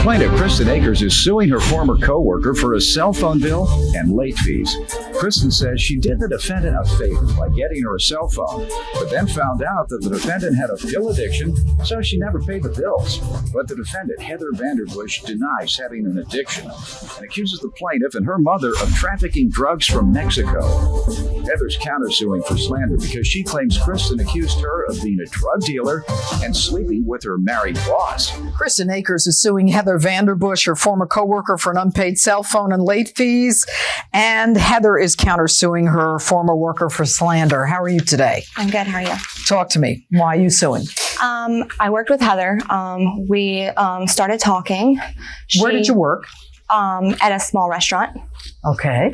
Plaintiff Kristen Akers is suing her former co-worker for a cell phone bill and late fees. Kristen says she did the defendant a favor by getting her a cell phone, but then found out that the defendant had a pill addiction, so she never paid the bills. But the defendant, Heather Vanderbush, denies having an addiction and accuses the plaintiff and her mother of trafficking drugs from Mexico. Heather's countersuing for slander because she claims Kristen accused her of being a drug dealer and sleeping with her married boss. Kristen Akers is suing Heather Vanderbush, her former co-worker, for an unpaid cell phone and late fees. And Heather is countersuing her former worker for slander. How are you today? I'm good. How are you? Talk to me. Why are you suing? I worked with Heather. We started talking. Where did you work? At a small restaurant. Okay.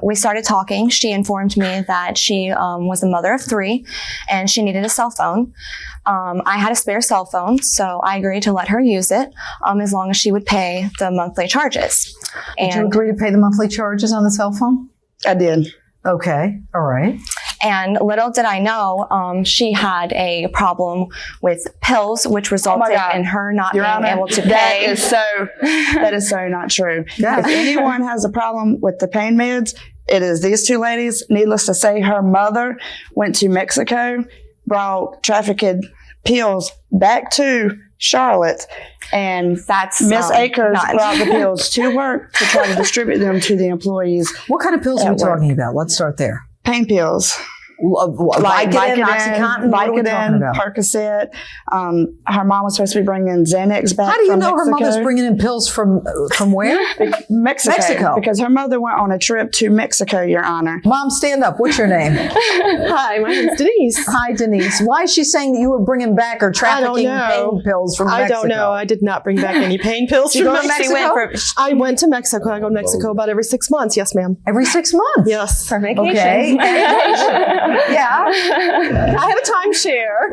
We started talking. She informed me that she was a mother of 3 and she needed a cell phone. I had a spare cell phone, so I agreed to let her use it as long as she would pay the monthly charges. Did you agree to pay the monthly charges on the cell phone? I did. Okay. All right. And little did I know, she had a problem with pills, which resulted in her not being able to pay. That is so not true. Yeah. If anyone has a problem with the pain meds, it is these 2 ladies. Needless to say, her mother went to Mexico, brought trafficked pills back to Charlotte, and Miss Akers brought the pills to work to try to distribute them to the employees. What kind of pills are we talking about? Let's start there. Pain pills. Like Vicodin, Oxycontin, Vicodin, Percocet. Her mom was supposed to be bringing Xanax back. How do you from know Mexico. her mother's bringing in pills from where? Mexico. Because her mother went on a trip to Mexico, Your Honor. Mom, stand up. What's your name? Hi, my name's Denise. Hi, Denise. Why is she saying that you were bringing back or trafficking pain pills from Mexico? I don't know. I did not bring back any pain pills from Mexico. I went to Mexico. I go to Mexico about every 6 months. Yes, ma'am. Every 6 months? Yes. For vacation. Okay. Yeah. I have a timeshare.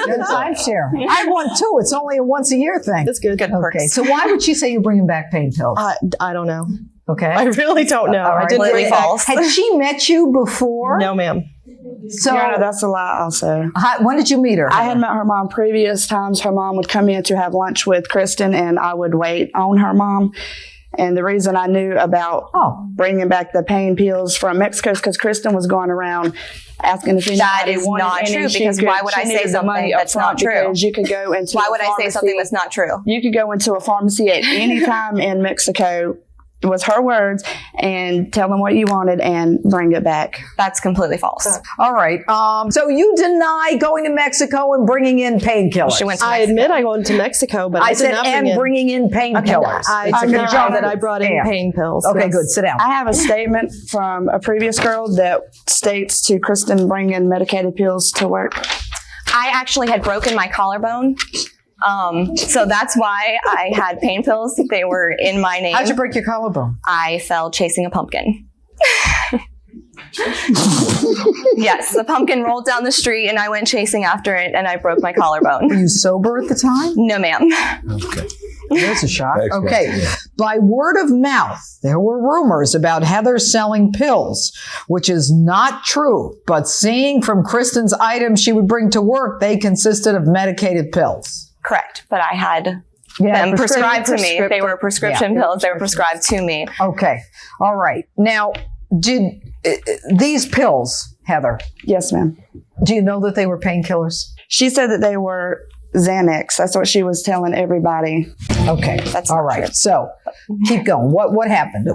Good timeshare. I have one too. It's only a once a year thing. That's good. Good Okay. So why would she say you're bringing back pain pills? I don't know. Okay. I really don't know. Right. I didn't bring false. Had she met you before? No, ma'am. So Your Honor, that's a lie also. When did you meet her? I had met her mom previous times. Her mom would come in to have lunch with Kristen, and I would wait on her mom. And the reason I knew about bringing back the pain pills from Mexico is because Kristen was going around asking if anybody wanted not any. true, because why would I say something that's not true? Because you could go into Why would I say something that's not true? You could go into a pharmacy at any time in Mexico, was her words, and tell them what you wanted and bring it back. That's completely false. All right. So you deny going to Mexico and bringing in painkillers. She went to I admit I went to Mexico, but I did said not bringing in painkillers. I deny that I brought in pain pills. Okay, yes. good. Sit down. I have a statement from a previous girl that states to Kristen bringing medicated pills to work. I actually had broken my collarbone. So that's why I had pain pills. They were in my name. How'd you break your collarbone? I fell chasing a pumpkin. Yes, the pumpkin rolled down the street and I went chasing after it and I broke my collarbone. Were you sober at the time? No, ma'am. Okay. There's a shock. Next Okay. question. By word of mouth, there were rumors about Heather selling pills, which is not true. But seeing from Kristen's items she would bring to work, they consisted of medicated pills. Correct, but I had them prescribed to me. They were prescription pills. They were prescribed to me. Okay. All right. Now, did these pills, Heather, Yes, ma'am. do you know that they were painkillers? She said that they were Xanax. That's what she was telling everybody. Okay. That's all not right. true. So keep going. What happened?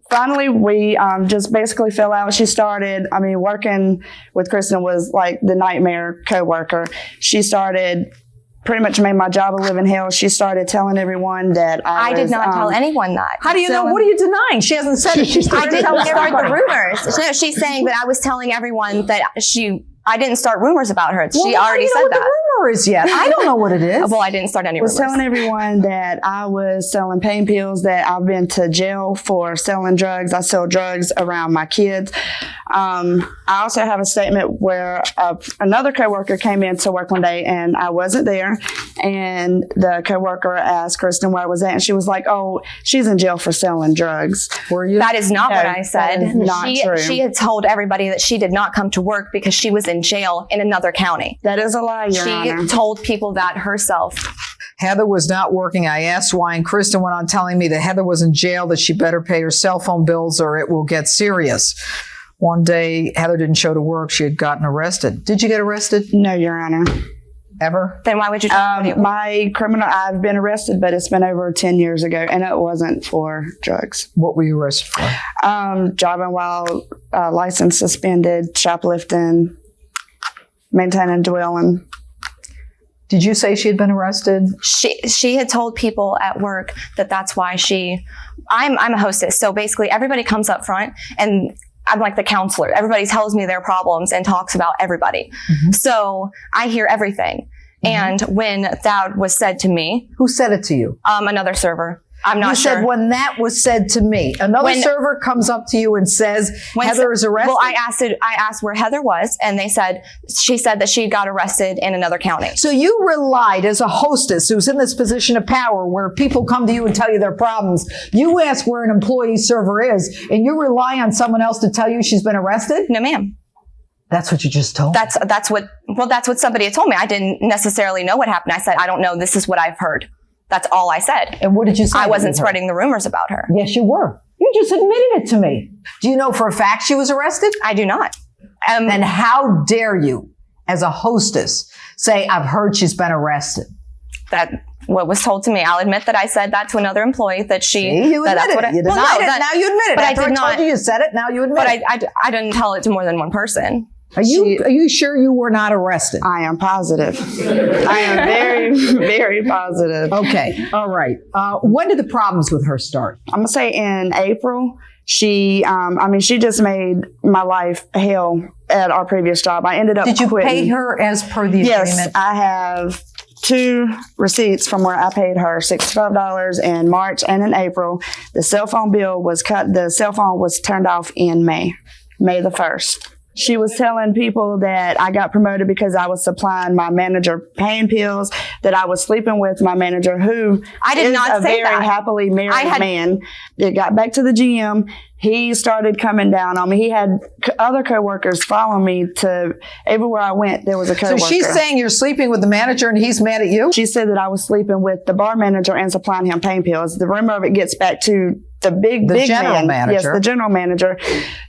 Finally, we just basically fell out. She started, working with Kristen was like the nightmare coworker. She started pretty much made my job a living hell. She started telling everyone that I did not tell anyone that. How do you know? What are you denying? She hasn't said it. She's I didn't start the rumors. No, she's saying that I was telling everyone that I didn't start rumors about her. She already said that. The rumor is yet. I don't know what it is. Well, I didn't start any rumors. was telling everyone that I was selling pain pills, that I've been to jail for selling drugs. I sell drugs around my kids. I also have a statement where another coworker came in to work one day and I wasn't there. And the coworker asked Kristen where I was at, and she was like, "Oh, she's in jail for selling drugs." Were you? That is not what I said. That is not true. She had told everybody that she did not come to work because she was in jail in another county. That is a lie, Your Honor. She told people that herself. Heather was not working. I asked why, and Kristen went on telling me that Heather was in jail, that she better pay her cell phone bills or it will get serious. One day, Heather didn't show to work. She had gotten arrested. Did you get arrested? No, Your Honor. Ever? Then why would you? I've been arrested, but it's been over 10 years ago, and it wasn't for drugs. What were you arrested for? Driving while license suspended, shoplifting, maintaining dwelling. Did you say she had been arrested? She had told people at work that that's why I'm a hostess. So basically everybody comes up front and I'm like the counselor. Everybody tells me their problems and talks about everybody. Mm-hmm. So I hear everything. Mm-hmm. And when that was said to me. Who said it to you? Another server. I'm not sure. You said when that was said to me. Another server comes up to you and says, Heather is arrested? Well, I asked where Heather was, and she said that she got arrested in another county. So you relied as a hostess who's in this position of power where people come to you and tell you their problems. You ask where an employee server is, and you rely on someone else to tell you she's been arrested? No, ma'am. That's what you just told me. That's what somebody had told me. I didn't necessarily know what happened. I said, I don't know. This is what I've heard. That's all I said. And what did you say? I wasn't spreading the rumors about her. Yes, you were. You just admitted it to me. Do you know for a fact she was arrested? I do not. Then how dare you, as a hostess, say, I've heard she's been arrested? That what was told to me. I'll admit that I said that to another employee that she. See, you admitted it. You denied it. Now you admit it. But After I did not. Told you said it. Now you admit it. But I didn't tell it to more than one person. Are you sure you were not arrested? I am positive. I am very, very positive. Okay. All right. When did the problems with her start? I'm going to say in April. She just made my life hell at our previous job. I ended up Did you quitting. pay her as per the agreement? Yes, I have 2 receipts from where I paid her $65 in March and in April. The cell phone bill was cut. The cell phone was turned off in May the 1st. She was telling people that I got promoted because I was supplying my manager pain pills, that I was sleeping with my manager, who I did is not a say very that. happily married man. It got back to the GM. He started coming down on me. He had other coworkers follow me to everywhere I went. There was a coworker. So she's saying you're sleeping with the manager and he's mad at you? She said that I was sleeping with the bar manager and supplying him pain pills. The rumor of it gets back to the big general manager. Yes, the general manager,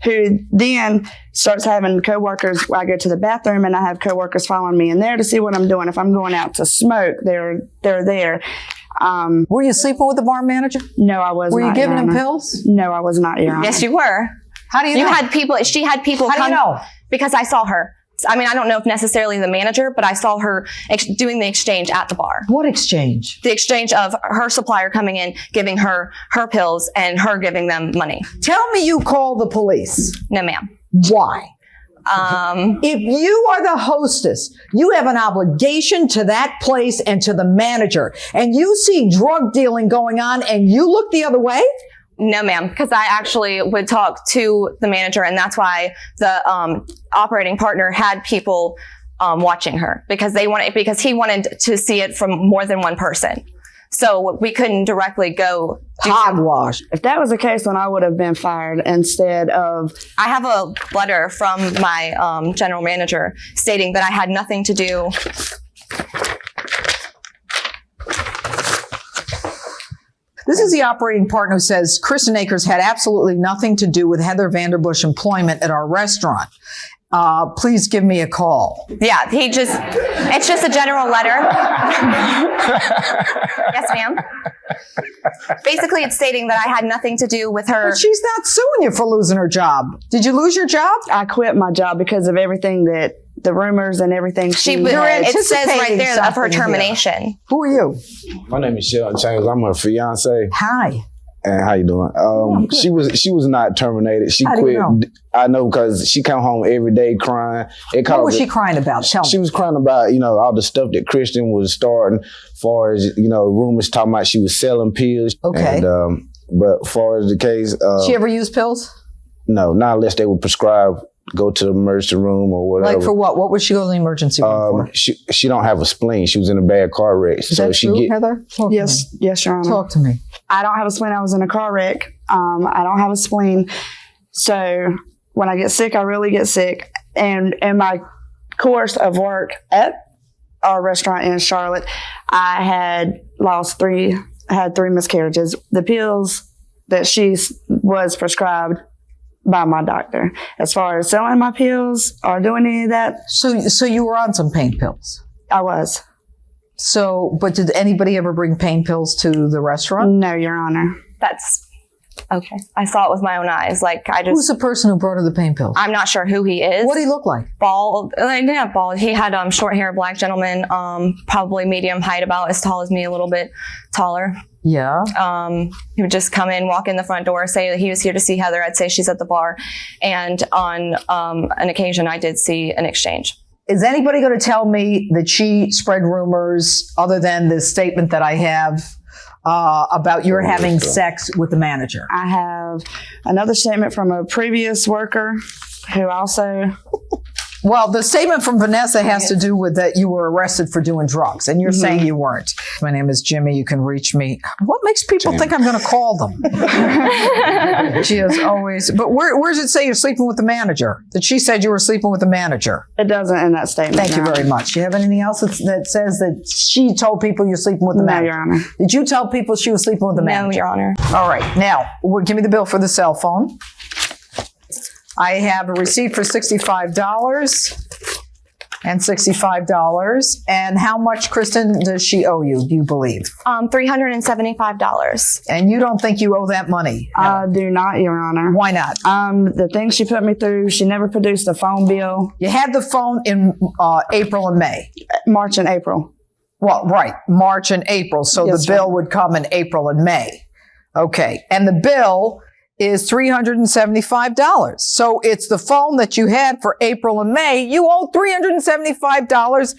who then starts having coworkers. I go to the bathroom and I have coworkers following me in there to see what I'm doing. If I'm going out to smoke, they're there. Were you sleeping with the bar manager? No, I was not. Were you giving Your him Honor. pills? No, I was not, Your Honor. Yes, you were. How do you know? She had people How come. do you know? Because I saw her. I mean, I don't know if necessarily the manager, but I saw her doing the exchange at the bar. What exchange? The exchange of her supplier coming in, giving her pills, and her giving them money. Tell me you called the police. No, ma'am. Why? If you are the hostess, you have an obligation to that place and to the manager, and you see drug dealing going on and you look the other way? No, ma'am, because I actually would talk to the manager, and that's why the operating partner had people watching her, because he wanted to see it from more than one person. So we couldn't directly go hogwash. If that was the case, then I would have been fired instead of. I have a letter from my general manager stating that I had nothing to do. This is the operating partner who says Kristen Akers had absolutely nothing to do with Heather Vanderbush employment at our restaurant. Please give me a call. Yeah, it's just a general letter. Yes, ma'am. Basically, it's stating that I had nothing to do with her. But she's not suing you for losing her job. Did you lose your job? I quit my job because of everything that the rumors and everything. It says right there of her termination. Here. Who are you? My name is Sheldon James. I'm her fiance. Hi. And how you doing? She was not terminated. She How quit. do you know? I know because she come home every day crying. What was she crying about? Tell me. She was crying about, all the stuff that Kristen was starting, far as, rumors talking about she was selling pills. Okay. And, but far as the case, she ever used pills? No, not unless they were prescribed. Go to the emergency room or whatever. Like for what? What would she go to the emergency room for? She don't have a spleen. She was in a bad car wreck. Is that true, Heather? Yes, Your Honor. Talk to me. I don't have a spleen. I was in a car wreck. I don't have a spleen. So when I get sick, I really get sick. And in my course of work at our restaurant in Charlotte, I had had 3 miscarriages. The pills that she was prescribed by my doctor. As far as selling my pills or doing any of that. So you were on some pain pills. I was. So, but did anybody ever bring pain pills to the restaurant? No, Your Honor. That's okay. I saw it with my own eyes. Who's the person who brought her the pain pills? I'm not sure who he is. What did he look like? Bald. He didn't have bald. He had short hair, black gentleman, probably medium height, about as tall as me, a little bit taller. Yeah. He would just come in, walk in the front door, say that he was here to see Heather. I'd say she's at the bar. And on an occasion, I did see an exchange. Is anybody going to tell me that she spread rumors other than this statement that I have about your having sex with the manager? I have another statement from a previous worker who also... Well, the statement from Vanessa has to do with that you were arrested for doing drugs, and you're saying you weren't. My name is Jimmy. You can reach me. What makes people think I'm going to call them? She has always... But where does it say you're sleeping with the manager? That she said you were sleeping with the manager? It doesn't in that statement. Thank you very much. Do you have anything else that says that she told people you're sleeping with the manager? No, Your Honor. Did you tell people she was sleeping with the manager? No, Your Honor. All right. Now, give me the bill for the cell phone. I have a receipt for $65 and $65. And how much, Kristen, does she owe you, do you believe? $375. And you don't think you owe that money? I do not, Your Honor. Why not? The things she put me through, she never produced a phone bill. You had the phone in April and May. March and April. Well, right. March and April. So Yes, the bill ma'am. would come in April and May. Okay. And the bill is $375. So it's the phone that you had for April and May. You owe $375,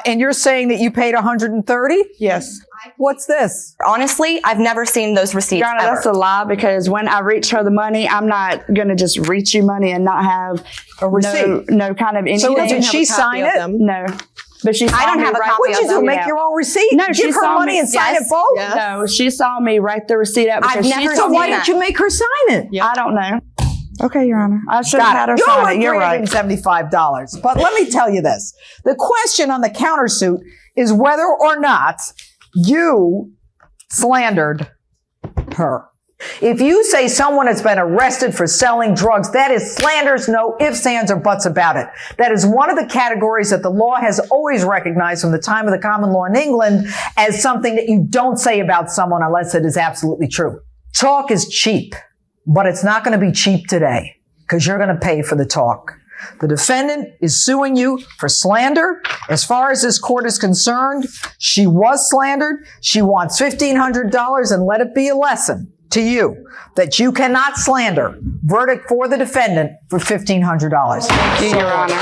and you're saying that you paid $130? Yes. What's this? Honestly, I've never seen those receipts Your Honor, ever. that's a lie because when I reach her the money, I'm not going to just reach you money and not have A receipt. No kind of anything. So did she sign it? No. But she saw I don't me have a write copy the of What'd you do? receipt Make out. your own receipt? No, Give she her saw money me- and sign Yes. it both? Yes. No, she saw me write the receipt out because I've she never So told why me didn't you make her sign it? I don't know. Okay, Your Honor. I should have had her You sign owe it. You're right. $375. But let me tell you this. The question on the countersuit is whether or not you slandered her. If you say someone has been arrested for selling drugs, that is slanders, no ifs, ands, or buts about it. That is one of the categories that the law has always recognized from the time of the common law in England as something that you don't say about someone unless it is absolutely true. Talk is cheap, but it's not going to be cheap today because you're going to pay for the talk. The defendant is suing you for slander. As far as this court is concerned, she was slandered. She wants $1,500, and let it be a lesson to you that you cannot slander. Verdict for the defendant for $1,500. Thank you, Your Honor.